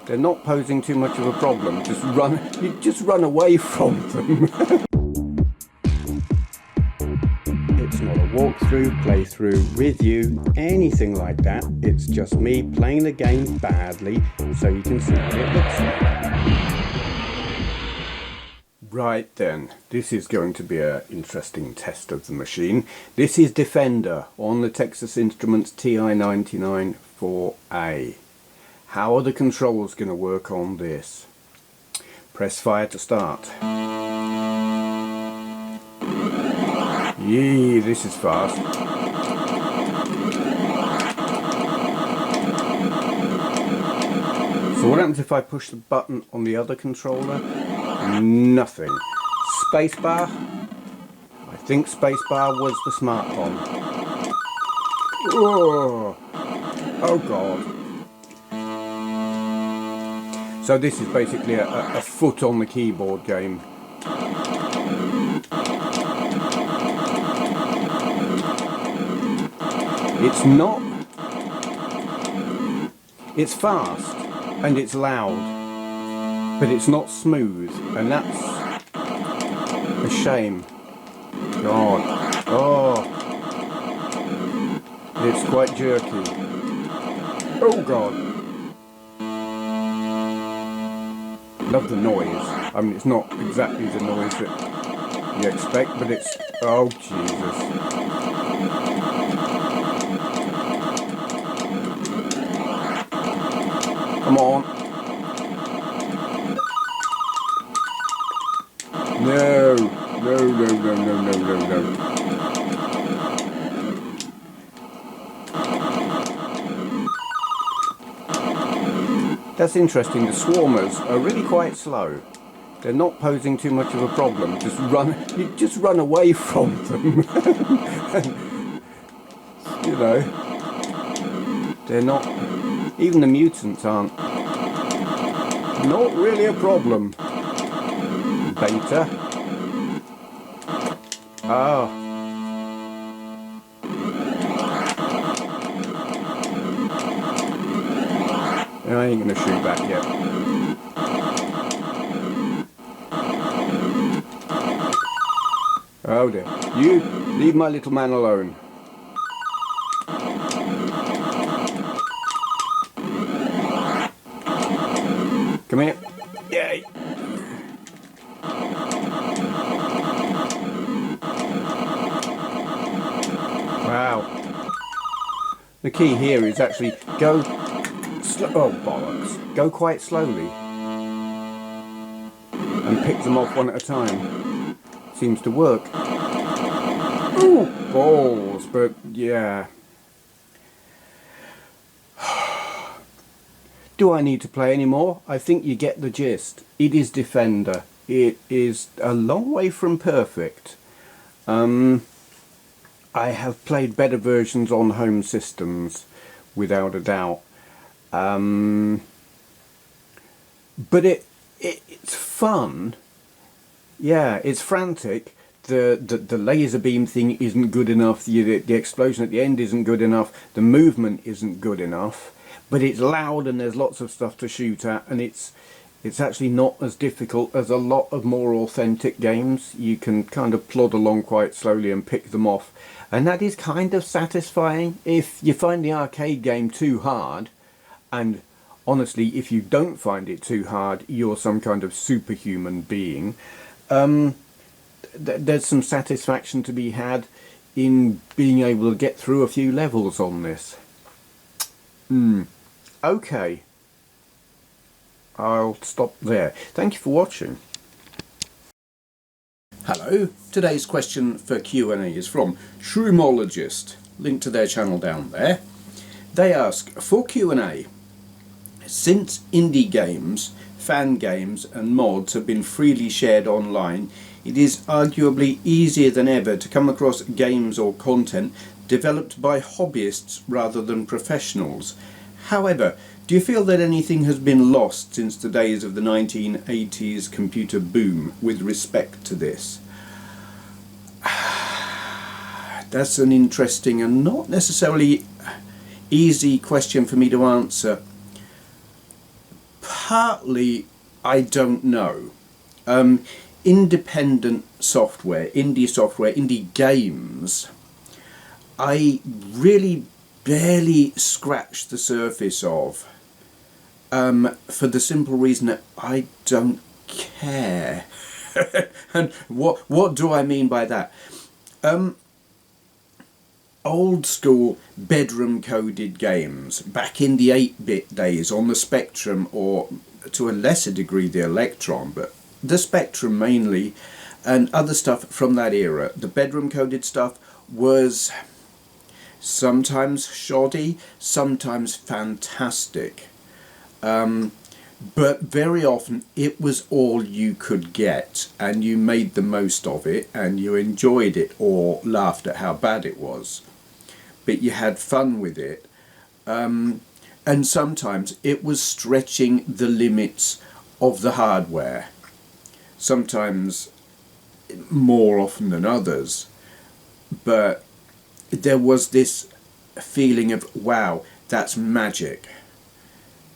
They're not posing too much of a problem. Just run away from them. It's not a walkthrough, playthrough, review, anything like that. It's just me playing the game badly so you can see what it looks like. Right then, this is going to be an interesting test of the machine. This is Defender on the Texas Instruments TI99 4A. How are the controls going to work on this? Press fire to start. Yee, this is fast. So what happens if I push the button on the other controller? Nothing. Spacebar. I think spacebar was the smart one. Oh god. So this is basically a foot on the keyboard game. It's not. It's fast and it's loud, but it's not smooth, and that's a shame. God. Oh. It's quite jerky. Oh god. Love the noise. I mean, it's not exactly the noise that you expect, but it's... Oh, Jesus. Come on. No. No. That's interesting. The swarmers are really quite slow. They're not posing too much of a problem. Just run away from them. You know, they're not. Even the mutants aren't. Not really a problem. Beta. Ah. I ain't gonna shoot back yet. Oh dear. You leave my little man alone. Come here. Yay. Wow. The key here is actually go... Oh bollocks. Go quite slowly and pick them off one at a time. Seems to work. Ooh, balls, but yeah. Do I need to play any more? I think you get the gist. It is Defender. It is a long way from perfect. I have played better versions on home systems, without a doubt. But it's fun. Yeah, it's frantic. The laser beam thing isn't good enough. The explosion at the end isn't good enough. The movement isn't good enough. But it's loud and there's lots of stuff to shoot at, and it's actually not as difficult as a lot of more authentic games. You can kind of plod along quite slowly and pick them off, and that is kind of satisfying. If you find the arcade game too hard, and honestly, if you don't find it too hard, you're some kind of superhuman being. There's some satisfaction to be had in being able to get through a few levels on this. Okay. I'll stop there. Thank you for watching. Hello. Today's question for Q&A is from Shroomologist. Link to their channel down there. They ask, for Q&A, since indie games, fan games and mods have been freely shared online, it is arguably easier than ever to come across games or content developed by hobbyists rather than professionals. However, do you feel that anything has been lost since the days of the 1980s computer boom with respect to this? That's an interesting and not necessarily easy question for me to answer. Partly, I don't know. Independent software, indie games, I really barely scratched the surface of, for the simple reason that I don't care. And what do I mean by that? Old school bedroom coded games back in the 8-bit days on the Spectrum, or to a lesser degree the Electron, but the Spectrum mainly, and other stuff from that era. The bedroom coded stuff was sometimes shoddy, sometimes fantastic, but very often it was all you could get, and you made the most of it, and you enjoyed it or laughed at how bad it was. But you had fun with it, and sometimes it was stretching the limits of the hardware, sometimes more often than others, but there was this feeling of, wow, that's magic,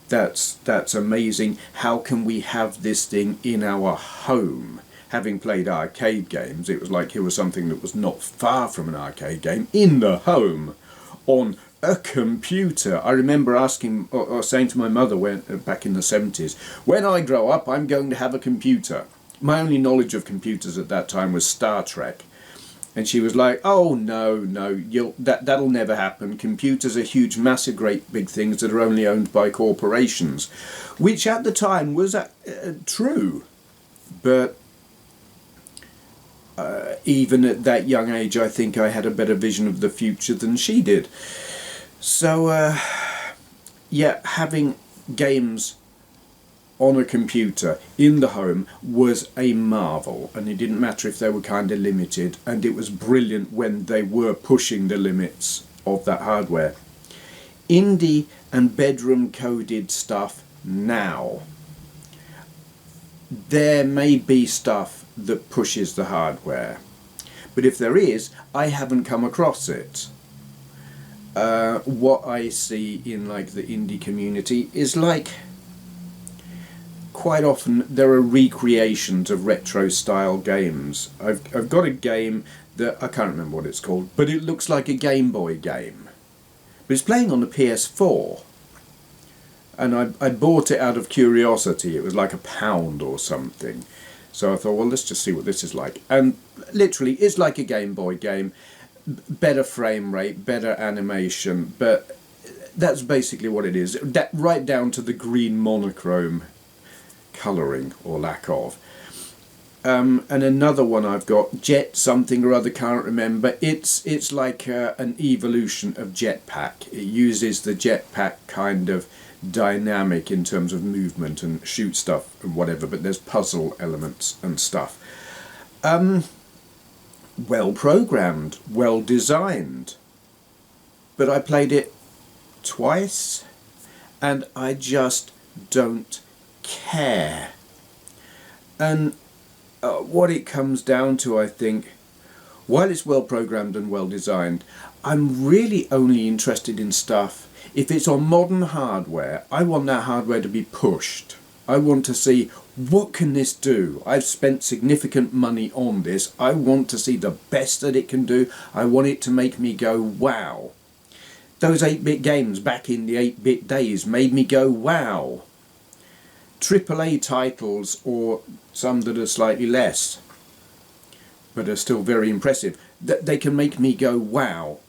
that's amazing, how can we have this thing in our home? Having played arcade games, it was like here was something that was not far from an arcade game in the home on a computer. I remember asking or saying to my mother back in the 70s, when I grow up I'm going to have a computer. My only knowledge of computers at that time was Star Trek, and she was like, oh no, that'll never happen. Computers are huge, massive, great big things that are only owned by corporations, which at the time was true, but even at that young age, I think I had a better vision of the future than she did. So, yeah, having games on a computer in the home was a marvel, and it didn't matter if they were kind of limited, and it was brilliant when they were pushing the limits of that hardware. Indie and bedroom coded stuff now. There may be stuff that pushes the hardware, but if there is, I haven't come across it. What I see in like the indie community is like, quite often there are recreations of retro style games. I've got a game that I can't remember what it's called, but it looks like a Game Boy game, but it's playing on the PS4, and I bought it out of curiosity. It was like £1 or something. So I thought, well, let's just see what this is like. And literally, it's like a Game Boy game. Better frame rate, better animation, but that's basically what it is. Right down to the green monochrome colouring, or lack of. And another one I've got, Jet something or other, can't remember. It's like an evolution of Jetpack. It uses the Jetpack kind of dynamic in terms of movement and shoot stuff and whatever, but there's puzzle elements and stuff. Well programmed, well designed, but I played it twice and I just don't care. And what it comes down to, I think, while it's well programmed and well designed, I'm really only interested in stuff if it's on modern hardware. I want that hardware to be pushed. I want to see, what can this do? I've spent significant money on this. I want to see the best that it can do. I want it to make me go, wow. Those 8-bit games back in the 8-bit days made me go, wow. AAA titles, or some that are slightly less, but are still very impressive, they can make me go, wow.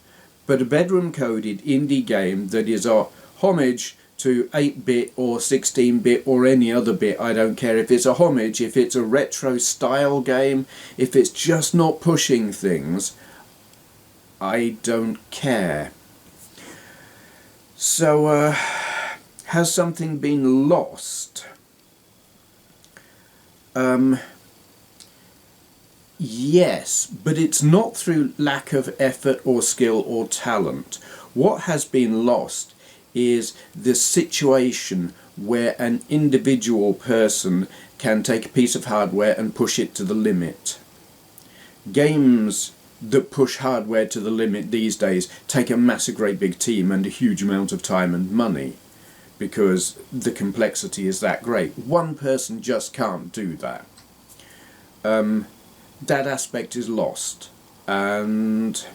But a bedroom coded indie game that is a homage to 8-bit or 16-bit or any other bit, I don't care if it's a homage, if it's a retro style game, if it's just not pushing things, I don't care. So, has something been lost? Yes, but it's not through lack of effort or skill or talent. What has been lost is the situation where an individual person can take a piece of hardware and push it to the limit. Games that push hardware to the limit these days take a massive great big team and a huge amount of time and money. because the complexity is that great. One person just can't do that. That aspect is lost, and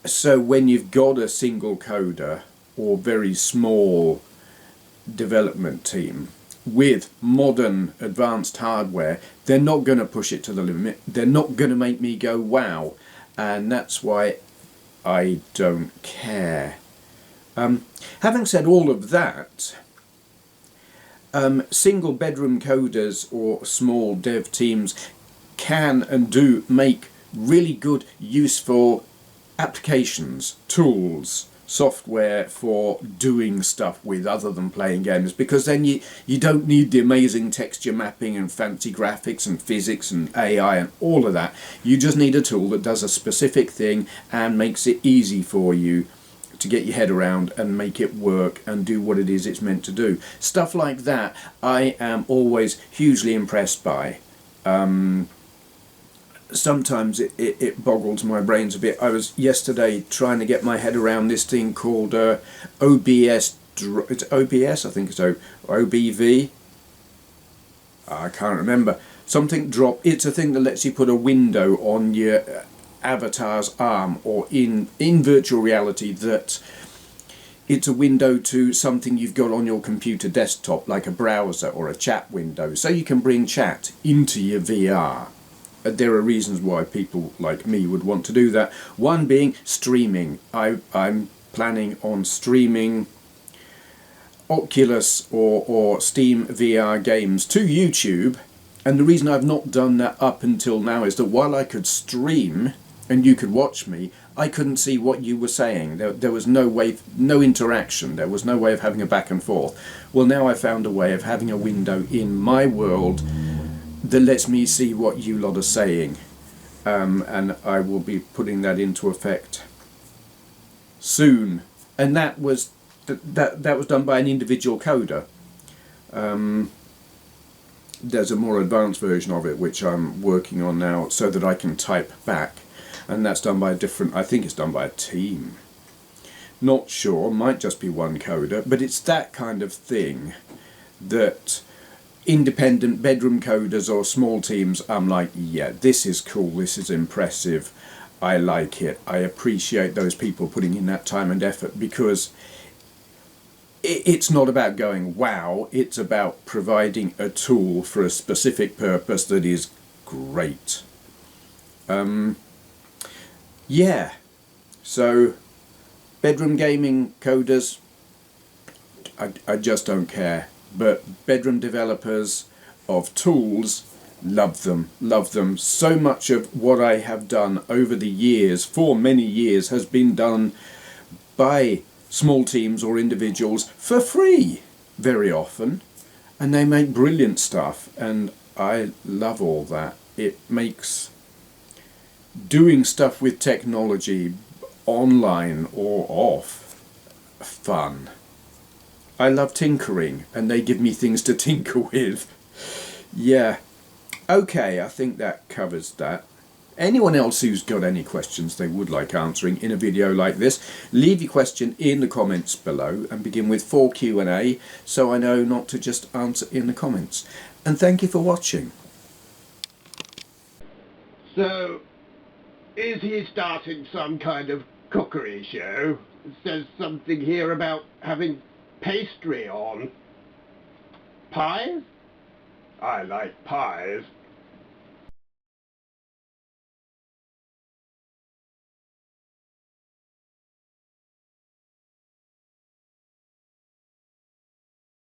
so when you've got a single coder or very small development team with modern advanced hardware, they're not going to push it to the limit. They're not going to make me go wow, and that's why I don't care. Having said all of that, single bedroom coders or small dev teams can and do make really good, useful applications, tools, software for doing stuff with other than playing games, because then you don't need the amazing texture mapping and fancy graphics and physics and AI and all of that. You just need a tool that does a specific thing and makes it easy for you to get your head around and make it work and do what it is it's meant to do. Stuff like that I am always hugely impressed by. Sometimes it boggles my brains a bit. I was yesterday trying to get my head around this thing called OBS. It's OBS, I think it's OBV. I can't remember. Something drop. It's a thing that lets you put a window on your avatar's arm, or in virtual reality, that it's a window to something you've got on your computer desktop, like a browser or a chat window, so you can bring chat into your VR. There are reasons why people like me would want to do that. One being streaming. I'm planning on streaming Oculus or Steam VR games to YouTube, and the reason I've not done that up until now is that while I could stream and you could watch me, I couldn't see what you were saying. There was no way, no interaction. There was no way of having a back and forth. Well, now I found a way of having a window in my world that lets me see what you lot are saying, and I will be putting that into effect soon. And that was done by an individual coder. There's a more advanced version of it which I'm working on now, so that I can type back, and that's done by a different, I think it's done by a team. Not sure, might just be one coder, but it's that kind of thing that independent bedroom coders or small teams, I'm like, yeah, this is cool, this is impressive, I like it, I appreciate those people putting in that time and effort, because it's not about going wow, it's about providing a tool for a specific purpose that is great. Yeah, so bedroom gaming coders, I just don't care. But bedroom developers of tools, love them. So much of what I have done over the years, for many years, has been done by small teams or individuals for free, very often. And they make brilliant stuff, and I love all that. It makes doing stuff with technology, online or off, fun. I love tinkering, and they give me things to tinker with. Yeah. Okay, I think that covers that. Anyone else who's got any questions they would like answering in a video like this, leave your question in the comments below and begin with 4 Q&A, so I know not to just answer in the comments. And thank you for watching. So, is he starting some kind of cookery show? It says something here about having pastry on. Pies? I like pies.